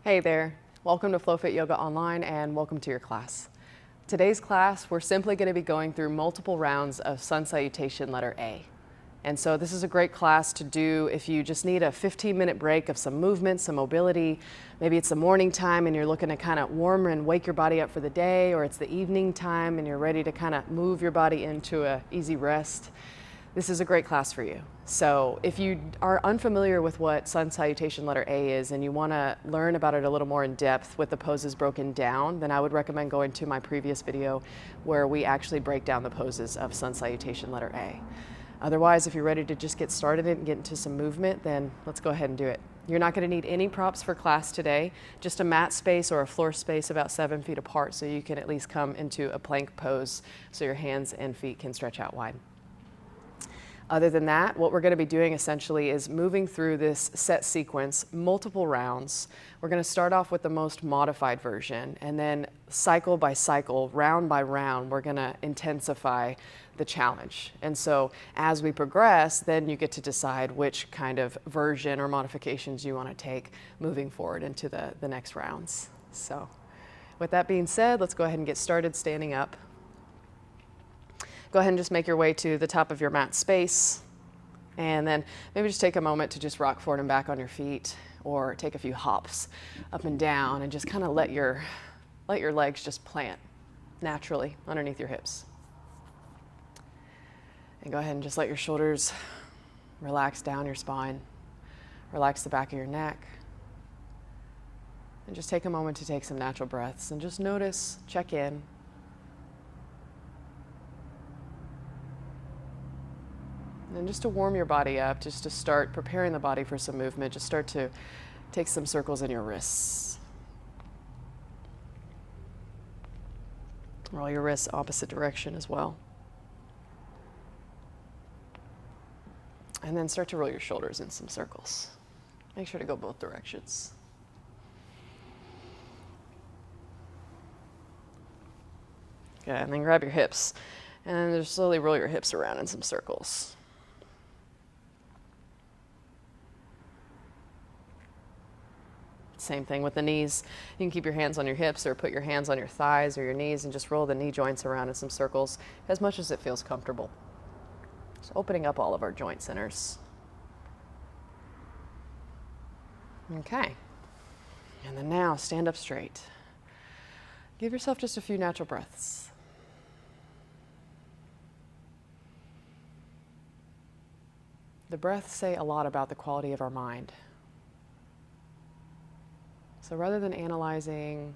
Hey there, welcome to FlowFit Yoga Online and welcome to your class. Today's class, we're simply going to be going through multiple rounds of Sun Salutation letter A. And so this is a great class to do if you just need a 15-minute break of some movement, some mobility. Maybe it's the morning time and you're looking to kind of warm and wake your body up for the day, or it's the evening time and you're ready to kind of move your body into a easy rest. This is a great class for you. So if you are unfamiliar with what Sun Salutation letter A is and you want to learn about it a little more in depth with the poses broken down, then I would recommend going to my previous video where we actually break down the poses of Sun Salutation letter A. Otherwise, if you're ready to just get started and get into some movement, then let's go ahead and do it. You're not going to need any props for class today, just a mat space or a floor space about 7 feet apart so you can at least come into a plank pose so your hands and feet can stretch out wide. Other than that, what we're going to be doing essentially is moving through this set sequence, multiple rounds. We're going to start off with the most modified version, and then cycle by cycle, round by round, we're going to intensify the challenge. And so as we progress, then you get to decide which kind of version or modifications you want to take moving forward into the next rounds. So with that being said, let's go ahead and get started standing up. Go ahead and just make your way to the top of your mat space, and then maybe just take a moment to just rock forward and back on your feet, or take a few hops up and down and just kind of let your legs just plant naturally underneath your hips. And go ahead and just let your shoulders relax down your spine, relax the back of your neck, and just take a moment to take some natural breaths and just notice, check in. And just to warm your body up, just to start preparing the body for some movement, just start to take some circles in your wrists. Roll your wrists opposite direction as well. And then start to roll your shoulders in some circles. Make sure to go both directions. Good, and then grab your hips and just slowly roll your hips around in some circles. Same thing with the knees. You can keep your hands on your hips or put your hands on your thighs or your knees and just roll the knee joints around in some circles as much as it feels comfortable. Just opening up all of our joint centers. Okay. And then now stand up straight. Give yourself just a few natural breaths. The breaths say a lot about the quality of our mind. So rather than analyzing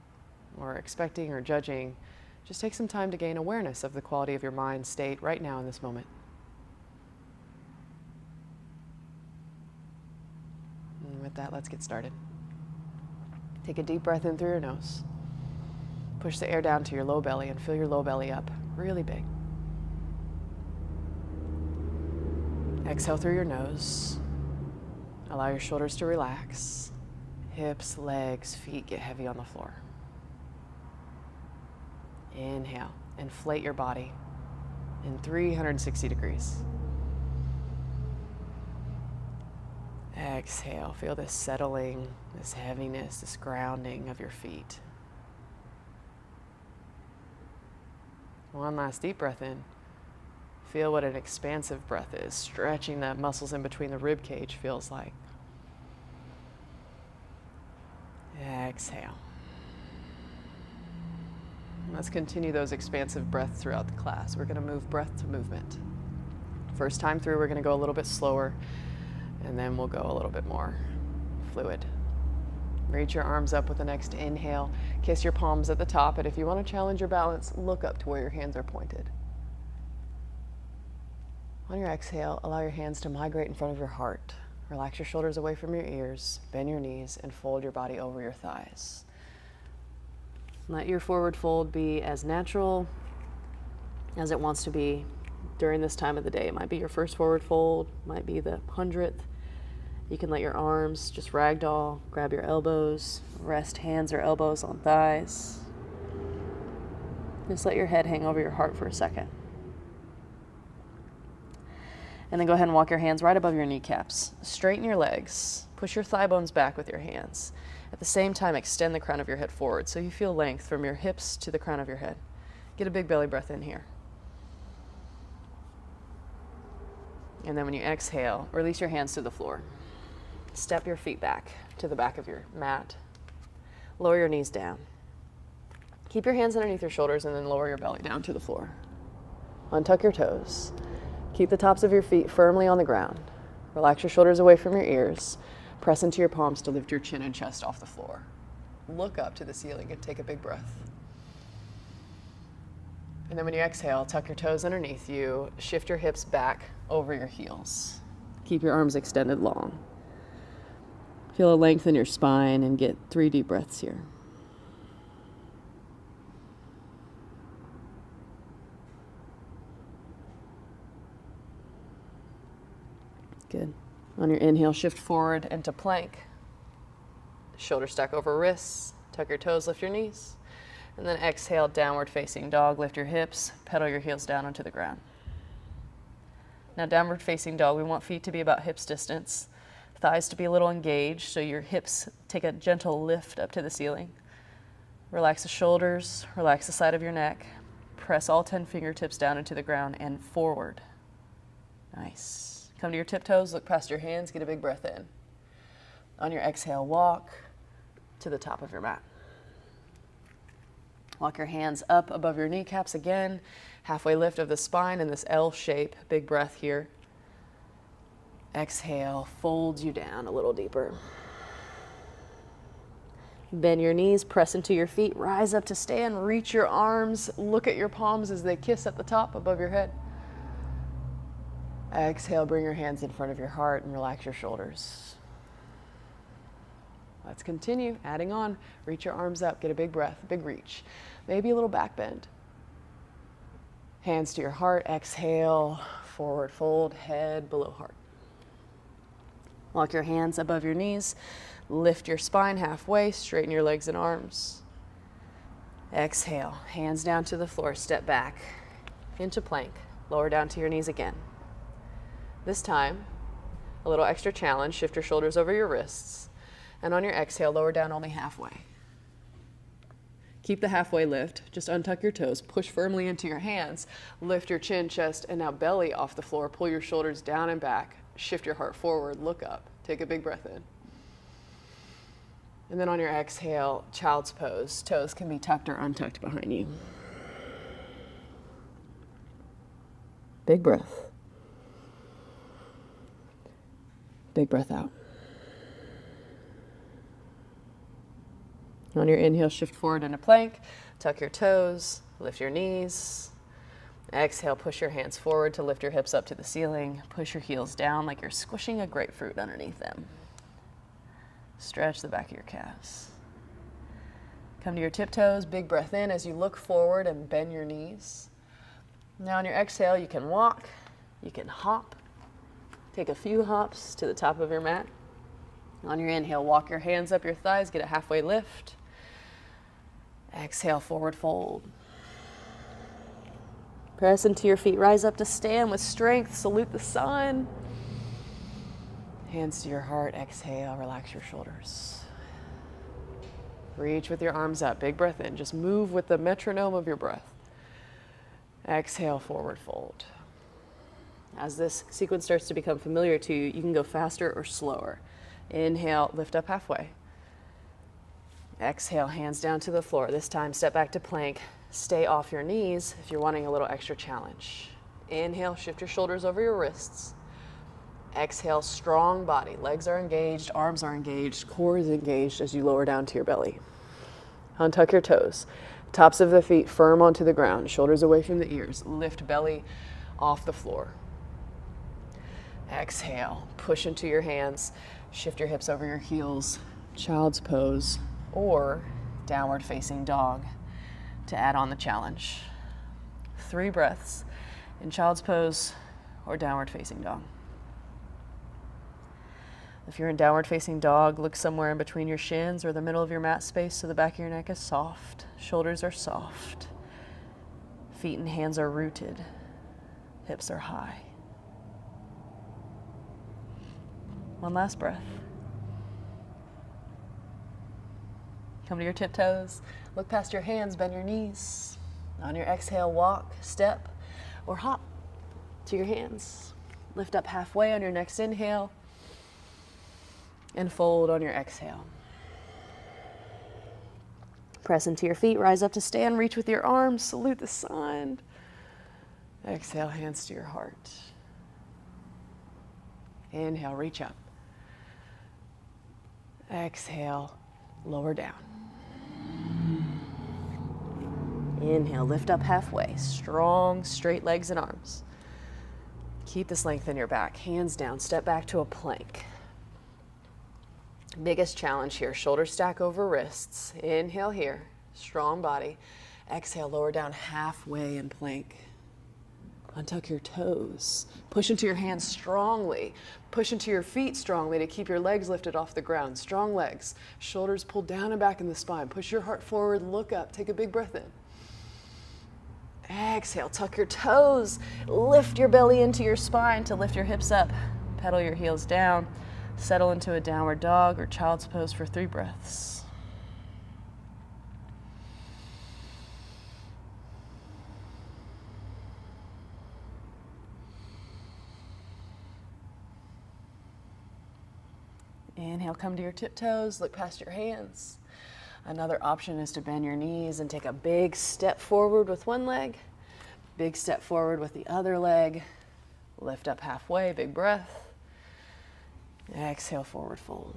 or expecting or judging, just take some time to gain awareness of the quality of your mind state right now in this moment. And with that, let's get started. Take a deep breath in through your nose. Push the air down to your low belly and fill your low belly up really big. Exhale through your nose. Allow your shoulders to relax. Hips, legs, feet get heavy on the floor. Inhale, inflate your body in 360 degrees. Exhale, feel this settling, this heaviness, this grounding of your feet. One last deep breath in. Feel what an expansive breath is, stretching the muscles in between the rib cage feels like. Exhale. Let's continue those expansive breaths throughout the class. We're going to move breath to movement. First time through, we're going to go a little bit slower, and then we'll go a little bit more fluid. Reach your arms up with the next inhale. Kiss your palms at the top, and if you want to challenge your balance, look up to where your hands are pointed. On your exhale, allow your hands to migrate in front of your heart. Relax your shoulders away from your ears, bend your knees, and fold your body over your thighs. Let your forward fold be as natural as it wants to be during this time of the day. It might be your first forward fold, might be the 100th. You can let your arms just ragdoll, grab your elbows, rest hands or elbows on thighs. Just let your head hang over your heart for a second. And then go ahead and walk your hands right above your kneecaps. Straighten your legs. Push your thigh bones back with your hands. At the same time, extend the crown of your head forward so you feel length from your hips to the crown of your head. Get a big belly breath in here. And then when you exhale, release your hands to the floor. Step your feet back to the back of your mat. Lower your knees down. Keep your hands underneath your shoulders and then lower your belly down to the floor. Untuck your toes. Keep the tops of your feet firmly on the ground. Relax your shoulders away from your ears. Press into your palms to lift your chin and chest off the floor. Look up to the ceiling and take a big breath. And then when you exhale, tuck your toes underneath you. Shift your hips back over your heels. Keep your arms extended long. Feel a length in your spine and get 3 deep breaths here. Good. On your inhale, shift forward into plank. Shoulder stack over wrists. Tuck your toes, lift your knees. And then exhale, downward facing dog. Lift your hips, pedal your heels down onto the ground. Now downward facing dog, we want feet to be about hips distance. Thighs to be a little engaged, so your hips take a gentle lift up to the ceiling. Relax the shoulders, relax the side of your neck. Press all 10 fingertips down into the ground and forward. Nice. Come to your tiptoes, look past your hands, get a big breath in. On your exhale, walk to the top of your mat. Walk your hands up above your kneecaps again. Halfway lift of the spine in this L shape. Big breath here. Exhale, fold you down a little deeper. Bend your knees, press into your feet, rise up to stand, reach your arms, look at your palms as they kiss at the top above your head. Exhale, bring your hands in front of your heart and relax your shoulders. Let's continue, adding on. Reach your arms up, get a big breath, big reach. Maybe a little back bend. Hands to your heart, exhale, forward fold, head below heart. Walk your hands above your knees, lift your spine halfway, straighten your legs and arms. Exhale, hands down to the floor, step back into plank, lower down to your knees again. This time, a little extra challenge, shift your shoulders over your wrists, and on your exhale, lower down only halfway. Keep the halfway lift, just untuck your toes, push firmly into your hands, lift your chin, chest, and now belly off the floor, pull your shoulders down and back, shift your heart forward, look up, take a big breath in. And then on your exhale, child's pose, toes can be tucked or untucked behind you. Big breath. Big breath out. On your inhale, shift forward into plank, tuck your toes, lift your knees. Exhale, push your hands forward to lift your hips up to the ceiling. Push your heels down like you're squishing a grapefruit underneath them. Stretch the back of your calves. Come to your tiptoes, big breath in as you look forward and bend your knees. Now on your exhale, you can walk, you can hop. Take a few hops to the top of your mat. On your inhale, walk your hands up your thighs, get a halfway lift. Exhale, forward fold. Press into your feet, rise up to stand with strength, salute the sun. Hands to your heart, exhale, relax your shoulders. Reach with your arms up, big breath in, just move with the metronome of your breath. Exhale, forward fold. As this sequence starts to become familiar to you, you can go faster or slower. Inhale, lift up halfway. Exhale, hands down to the floor. This time, step back to plank. Stay off your knees if you're wanting a little extra challenge. Inhale, shift your shoulders over your wrists. Exhale, strong body. Legs are engaged, arms are engaged, core is engaged as you lower down to your belly. Untuck your toes. Tops of the feet firm onto the ground, shoulders away from the ears. Lift belly off the floor. Exhale, push into your hands, shift your hips over your heels, child's pose, or downward facing dog to add on the challenge. 3 breaths in child's pose or downward facing dog. If you're in downward facing dog, look somewhere in between your shins or the middle of your mat space so the back of your neck is soft, shoulders are soft, feet and hands are rooted, hips are high. One last breath. come to your tiptoes. Look past your hands, bend your knees. On your exhale, walk, step, or hop to your hands. Lift up halfway on your next inhale and fold on your exhale. Press into your feet, rise up to stand, reach with your arms, salute the sun. Exhale, hands to your heart. Inhale, reach up. Exhale, lower down. Inhale, lift up halfway. Strong, straight legs and arms. Keep this length in your back. Hands down, step back to a plank. Biggest challenge here, shoulders stack over wrists. Inhale here, strong body. Exhale, lower down halfway in plank. Untuck your toes. Push into your hands strongly. Push into your feet strongly to keep your legs lifted off the ground. Strong legs. Shoulders pulled down and back in the spine. Push your heart forward, look up. Take a big breath in. Exhale, tuck your toes. Lift your belly into your spine to lift your hips up. Pedal your heels down. Settle into a downward dog or child's pose for 3 breaths. Inhale, come to your tiptoes, look past your hands. Another option is to bend your knees and take a big step forward with one leg, big step forward with the other leg. Lift up halfway, big breath. Exhale, forward fold.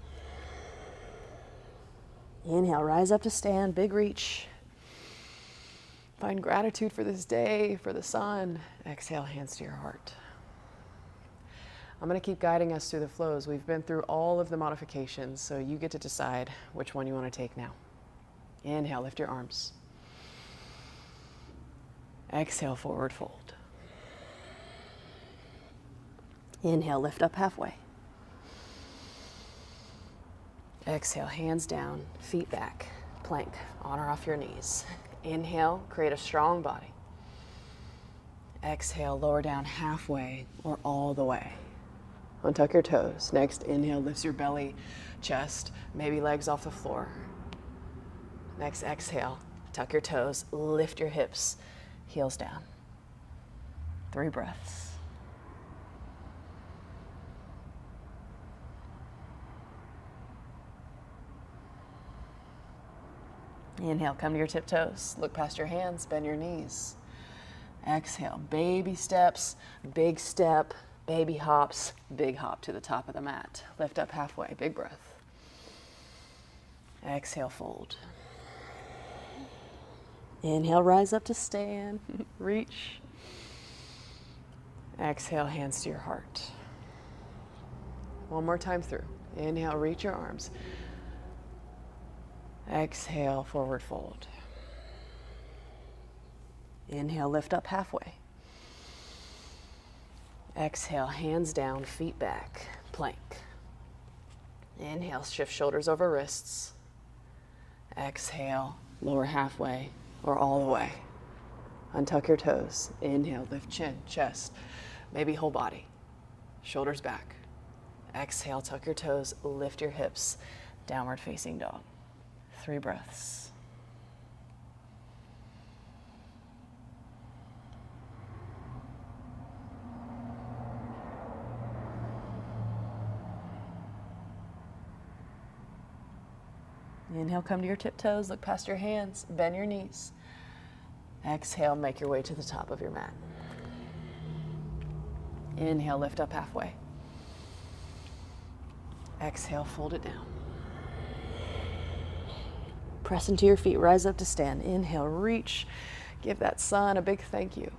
Inhale, rise up to stand, big reach. Find gratitude for this day, for the sun. Exhale, hands to your heart. I'm going to keep guiding us through the flows. We've been through all of the modifications, so you get to decide which one you want to take now. Inhale, lift your arms. Exhale, forward fold. Inhale, lift up halfway. Exhale, hands down, feet back, plank, on or off your knees. Inhale, create a strong body. Exhale, lower down halfway or all the way. Untuck your toes. Next, inhale, lifts your belly, chest, maybe legs off the floor. Next, exhale, tuck your toes, lift your hips, heels down. 3 breaths. Inhale, come to your tiptoes, look past your hands, bend your knees. Exhale, baby steps, big step, baby hops, big hop to the top of the mat. Lift up halfway, big breath. Exhale, fold. Inhale, rise up to stand, reach. Exhale, hands to your heart. One more time through. Inhale, reach your arms. Exhale, forward fold. Inhale, lift up halfway. Exhale, hands down, feet back, plank. Inhale, shift shoulders over wrists. Exhale, lower halfway or all the way. Untuck your toes. Inhale, lift chin, chest, maybe whole body. Shoulders back. Exhale, tuck your toes, lift your hips, downward facing dog. 3 breaths. Inhale, come to your tiptoes, look past your hands, bend your knees. Exhale, make your way to the top of your mat. Inhale, lift up halfway. Exhale, fold it down. Press into your feet, rise up to stand. Inhale, reach. Give that sun a big thank you.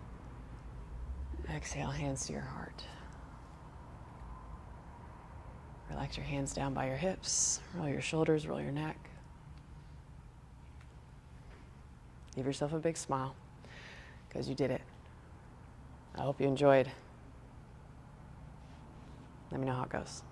Exhale, hands to your heart. Relax your hands down by your hips. Roll your shoulders, roll your neck. Give yourself a big smile because you did it. I hope you enjoyed. Let me know how it goes.